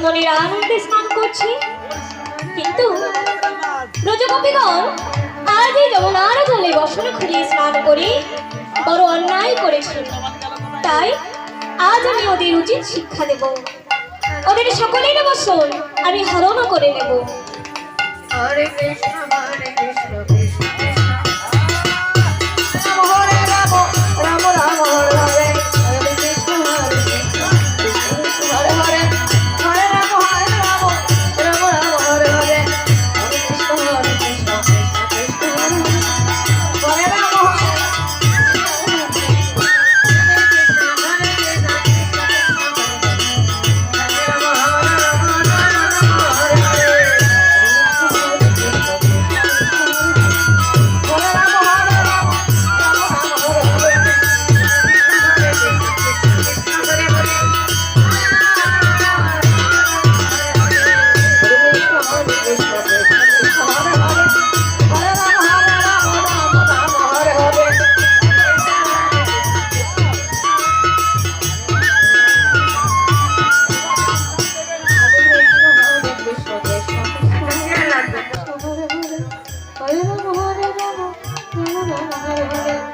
মনের আনন্দে স্নান করছি, কিন্তু ব্রজগোপীগণ আজ এই যমুনার জলে বসন খুঁড়িয়ে স্নান করে বড় অন্যায় করেছে। তাই আজ আমি ওদের উচিত শিক্ষা দেব, ওদের সকলের বসন আমি হরণ করে নেব। হরে কৃষ্ণ কৃষ্ণ কৃষ্ণ রাম হরে রাম, রাম রাম হরে হরে, হরে কৃষ্ণ কৃষ্ণ কৃষ্ণ হরে হরে, হরে রাম হরে রাম, রাম রাম হরে হরে, হরে কৃষ্ণ কৃষ্ণ কৃষ্ণ হরে হরে, হরে রাম হরে Hare Rama, Hare Rama, Rama Rama, Hare Hare.